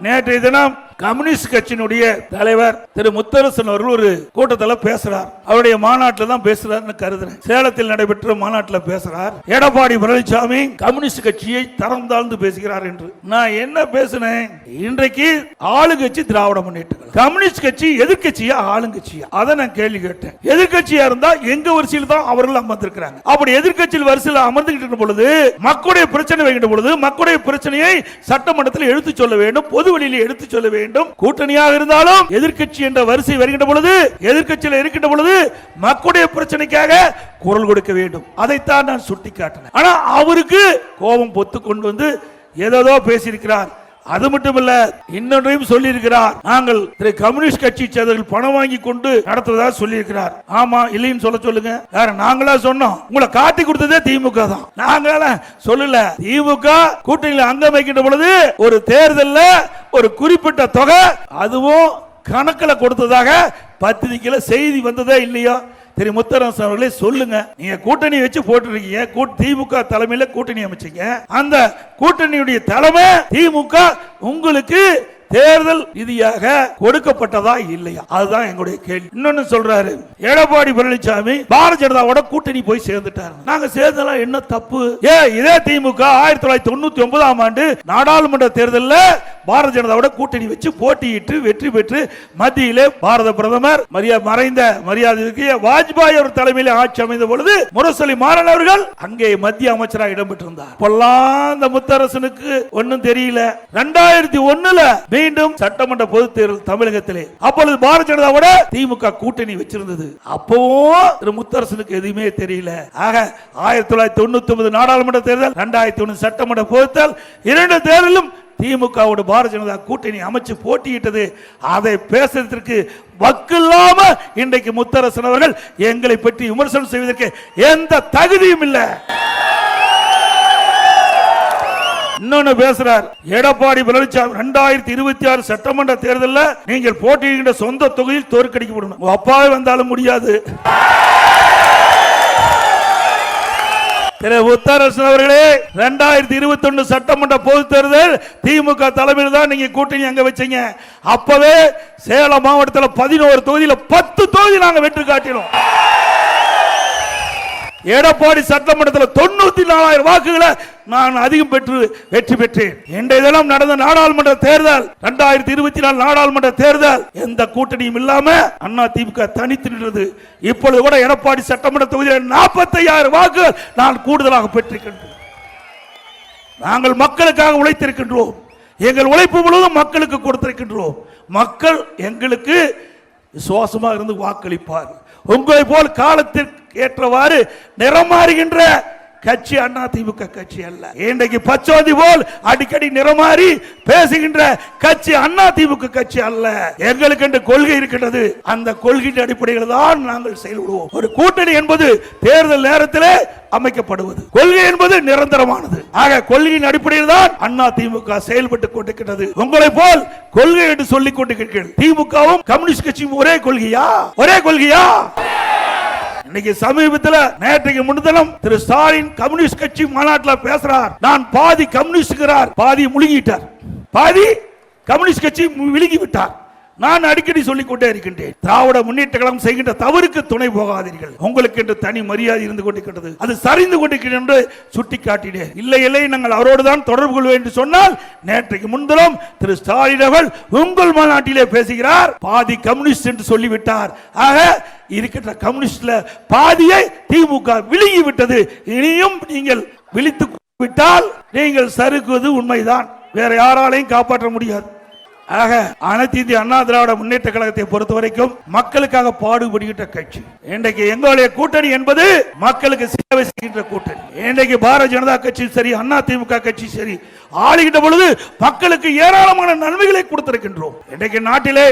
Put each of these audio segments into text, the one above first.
நேற்றைய தினம் கம்யூனிஸ்ட் கட்சியினுடைய தலைவர் திரு முத்தரசன் அவர்கள் ஒரு கூட்டத்தில் பேசுறார். அவருடைய மாநாட்டில் தான் பேசுறாருன்னு கருதுறேன். சேலத்தில் நடைபெற்ற மாநாட்டில் பேசுறார். எடப்பாடி பழனிசாமி கம்யூனிஸ்ட் கட்சியை தரம் தாழ்ந்து பேசுகிறார் என்று. நான் என்ன பேசினேன்? இன்றைக்கு ஆளுங்கட்சி திராவிட முன்னேற்ற கழகம், கம்யூனிஸ்ட் கட்சி எதிர்கட்சியா ஆளுங்கட்சியா? அதை நான் கேள்வி கேட்டேன். எதிர்கட்சியா இருந்தா எங்க வரிசையில் தான் அவர்கள் அமர்ந்திருக்கிறாங்க. அப்படி எதிர்கட்சியில் வரிசையில் அமர்ந்துகிட்டு பொழுது மக்களுடைய பிரச்சனை வைக்கின்ற பொழுது மக்களுடைய பிரச்சனையை சட்டமன்றத்தில் எடுத்து சொல்ல வேண்டும், பொது வெளியில் எடுத்து சொல்ல வேண்டும். கூட்டணியாக இருந்தாலும் எதிர்க்கட்சி என்ற வரிசை வருகின்ற பொழுது, எதிர்க்கட்சியில் இருக்கின்ற பொழுது மக்களுடைய பிரச்சனைக்காக குரல் கொடுக்க வேண்டும். அதைத்தான் நான் சுட்டிக்காட்டினேன். ஆனா அவருக்கு கோபம் பொத்து கொண்டு வந்து ஏதோ பேசியிருக்கிறார். அது மட்டுமல்ல, இன்னொன்றையும் சொல்லி இருக்கிறார். நாங்கள் கம்யூனிஸ்ட் கட்சி சேர்ந்தவர்கள் பணம் வாங்கி கொண்டு நடத்துவதா சொல்லி இருக்கிறார். ஆமா இல்லைன்னு சொல்ல சொல்லுங்க. நாங்களா சொன்னோம்? உங்களை காட்டி கொடுத்ததே திமுக தான். நாங்கள சொல்லல. திமுக கூட்டணியில் அங்கம் வைக்கின்ற பொழுது ஒரு தேர்தல்ல ஒரு குறிப்பிட்ட தொகை அதுவும் கணக்கில் கொடுத்ததாக பத்திரிகையில செய்தி வந்ததே இல்லையா? திரு முத்தரசன் அவர்களே சொல்லுங்க. நீங்க கூட்டணி வச்சு போட்டுருக்கீங்க, திமுக தலைமையில கூட்டணி அமைச்சீங்க. அந்த கூட்டணியுடைய தலைமை திமுக உங்களுக்கு தேர்தல் ரீதியாக கொடுக்கப்பட்டதா இல்லையா? அதுதான் எங்களுடைய கேள்வி. இன்னொன்னு சொல்றாரு, எடப்பாடி பழனிசாமி பாரதிய ஜனதாவோட கூட்டணி போய் சேர்ந்துட்டாரு. நாங்க சேர்ந்தலாம் என்ன தப்பு? இதே திமுக 1999ஆம் ஆண்டு நாடாளுமன்ற தேர்தலில் பாரதிய ஜனதாவோட கூட்டணி வச்சு போட்டியிட்டு வெற்றி பெற்று மத்தியிலே பாரத பிரதமர் மறைந்த மரியாதைக்கு வாஜ்பாய் அவர் தலைமையில் ஆட்சி அமைந்த பொழுது முரசொலி மாறன் அவர்கள் அங்கே மத்திய அமைச்சராக இடம்பெற்றிருந்தார். இப்பெல்லாம் இந்த முத்தரசனுக்கு ஒன்னும் தெரியல. 2001 மீண்டும் சட்டமன்ற பொதுத் தேர்தல் தமிழகத்திலே, அப்பொழுது பாரதிய ஜனதாவோட திமுக கூட்டணி வச்சிருந்தது. அப்பவும் திரு முத்தரசனுக்கு எதுவுமே தெரியல. ஆக 1999 நாடாளுமன்ற தேர்தல், 2001 சட்டமன்ற பொதுத் தேர்தல், இரண்டு தேர்தலும் திமுகவோட பாரதிய ஜனதா கூட்டணி அமைச்சு போட்டியிட்டது. அதை பேசுறதுக்கு வக்கில்லாம இன்றைக்கு முத்தரசன் அவர்கள் எங்களை பற்றி விமர்சனம் செய்வதற்கு எந்த தகுதியும் இல்லை. இன்னொன்னு பேசுறார் எடப்பாடி பழனிசாமி, 2026 சட்டமன்ற தேர்தலில் நீங்கள் போட்டியிடுகின்ற சொந்த தொகுதியில் தோற்கடிக்கப்படணும். அப்பாவே வந்தாலும் முடியாது. திரு முத்தரசன் அவர்களே, 2021 சட்டமன்ற பொதுத் தேர்தல் திமுக தலைமையில் தான் நீங்க கூட்டணி அங்க வச்சீங்க. அப்பவே சேலம் மாவட்டத்தில் 11 தொகுதியில் 10 தொகுதி நாங்க வெற்றி காட்டினோம். எடப்பாடி சட்டமன்றத்தில் 94,000 வாக்குகளை நான் அதிகம் பெற்று வெற்றி பெற்றேன். இன்றைய தினம் நடந்த நாடாளுமன்ற தேர்தல், 2024 நாடாளுமன்ற தேர்தல், எந்த கூட்டணியும் இல்லாம அண்ணா திமுக தனித்து நின்றது. இப்பொழுது கூட எடப்பாடி சட்டமன்ற தொகுதியில் 45,000 வாக்குகள் நான் கூடுதலாக பெற்றிருக்கின்றோம். நாங்கள் மக்களுக்காக உழைத்திருக்கின்றோம். எங்கள் உழைப்பு முழுவதும் மக்களுக்கு கொடுத்திருக்கின்றோம். மக்கள் எங்களுக்கு விசுவாசமாக இருந்து வாக்களிப்பார். உங்களை போல் காலத்திற்கு ஏற்றவாறு நிறமாறுகின்ற கட்சி அண்ணா திமுக கட்சி அல்ல. இன்றைக்கு பச்சோந்தி போல் அடிக்கடி நிறமாறி பேசுகின்ற கட்சி அண்ணா திமுக கட்சி அல்ல. எங்களுக்கு என்று கொள்கை இருக்கின்றது. அந்த கொள்கையின் அடிப்படையில் தான் நாங்கள் செயல்படுவோம். ஒரு கூட்டணி என்பது தேர்தல் நேரத்திலே அமைக்கப்படுவது, கொள்கை என்பது நிரந்தரமானது. ஆக கொள்கையின் அடிப்படையில் தான் அண்ணா திமுக செயல்பட்டுக் கொண்டிருக்கிறது. உங்களை போல் கொள்கை என்று சொல்லிக் கொண்டிருக்கிறீர்கள். திமுகவும் கம்யூனிஸ்ட் கட்சியும் ஒரே கொள்கையா? ஒரே கொள்கையா? இன்னைக்கு சமீபத்தில் நேற்றைக்கு முன்தினம் திரு ஸ்டாலின் கம்யூனிஸ்ட் கட்சி மாநாட்டில் பேசுறார். நான் பாதி கம்யூனிஸ்ட்கிறார், பாதி முழுங்கிட்டார், பாதி கம்யூனிஸ்ட் கட்சி விழுங்கி விட்டார். நான் அடிக்கடி சொல்லிக் கொண்டே இருக்கின்றேன், திராவிட முன்னேற்ற கழகம் செய்கின்ற தவறுக்கு துணை போகாதீர்கள். உங்களுக்கு என்று தனி மரியாதை இருந்து கொண்டிருக்கிறது, அது சரிந்து கொண்டிருக்கிறது என்று சுட்டி காட்டினேன். இல்லை இல்லை, நாங்கள் அவரோடு தான் தொடர்பு கொள்வேன் என்று சொன்னால், நேற்றைக்கு முன்தினம் திரு ஸ்டாலின் அவர்கள் உங்கள் மாநாட்டிலே பேசுகிறார், பாதி கம்யூனிஸ்ட் என்று சொல்லிவிட்டார். ஆக இருக்கின்ற கம்யூனிஸ்ட்ல பாதியை திமுக விழுங்கி விட்டது. இனியும் நீங்கள் விழித்து விட்டால் நீங்கள் சறுக்குவது உண்மைதான். வேற யாராலையும் காப்பாற்ற முடியாது. ஆக அனைத்து இந்திய அண்ணா திராவிட முன்னேற்ற கழகத்தை பொறுத்த வரைக்கும் மக்களுக்காக பாடுபடுகின்ற கட்சி. இன்றைக்கு எங்களுடைய கூட்டணி என்பது மக்களுக்கு சேவை செய்கின்ற கூட்டணி. இன்றைக்கு பாரதிய ஜனதா கட்சி சரி, அண்ணா திமுக கட்சி சரி, ஆளுகின்ற பொழுது மக்களுக்கு ஏராளமான நன்மைகளை கொடுத்திருக்கின்றோம். இன்றைக்கு நாட்டிலே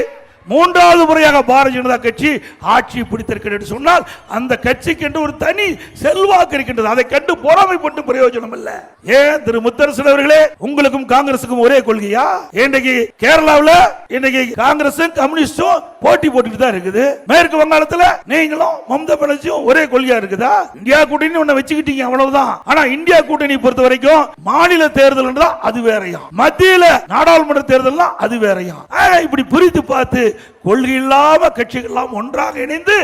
3வது முறையாக பாரதிய ஜனதா கட்சி ஆட்சி பிடித்திருக்கிறது சொன்னால் அந்த கட்சிக்கு என்று ஒரு தனி செல்வாக்கு இருக்கின்றது. அதை கண்டு பொறாமைப்பட்டு பிரயோஜனம் இல்ல. ஏன் திரு முத்தரசன் அவர்களே, உங்களுக்கும் காங்கிரசுக்கும் ஒரே கொள்கையா? இன்றைக்கு கேரளாவில் இன்னைக்கு காங்கிரசும் கம்யூனிஸ்டும் போட்டி போட்டுட்டு தான் இருக்குது. மேற்கு வங்காளத்துல நீங்களும் மம்தா பானர்ஜியும் ஒரே கொள்கையா இருக்குதா? இந்தியா கூட்டணி ஒண்ணு வச்சுக்கிட்டீங்க அவ்வளவுதான். ஆனா இந்தியா கூட்டணி பொறுத்த வரைக்கும் மாநில தேர்தல் அது வேறையா, மத்தியில நாடாளுமன்ற தேர்தல் அது வேறையா. இப்படி பிரித்து பார்த்து கொள்கை இல்லாம கட்சிகள் எல்லாம் ஒன்றாக இணைந்து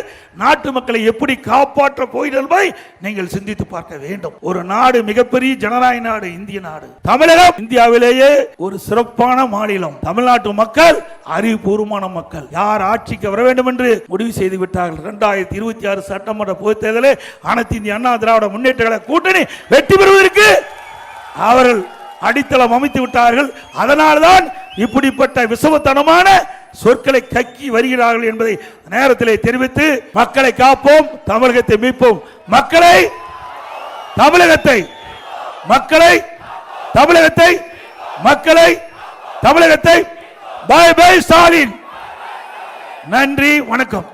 நாட்டு மக்களை எப்படி காப்பாற்ற போய் நீங்கள் சிந்தித்து பார்க்க வேண்டும். ஒரு நாடு மிகப்பெரிய ஜனநாயக நாடு இந்திய நாடு. தமிழகம் இந்தியாவிலேயே ஒரு சிறப்பான மாநிலம். தமிழ்நாட்டு மக்கள் அறிவுபூர்வமான மக்கள். யார் ஆட்சிக்கு வர வேண்டும் என்று முடிவு செய்து விட்டார்கள். 2026 சட்டமன்ற பொதுத் தேர்தலில் அனைத்து இந்திய அண்ணா திராவிட முன்னேற்ற கழக கூட்டணி வெற்றி பெறுவதற்கு அவர்கள் அடித்தளம் அமைத்து விட்டார்கள். அதனால்தான் இப்படிப்பட்ட விசவத்தனமான சொற்களை கக்கி வருகிறார்கள் என்பதை நேரத்திலே தெரிவித்து மக்களை காப்போம், தமிழகத்தை மீட்போம். மக்களை தமிழகத்தை மக்களை தமிழகத்தை மக்களை தமிழகத்தை பை பை ஸ்டாலின். நன்றி, வணக்கம்.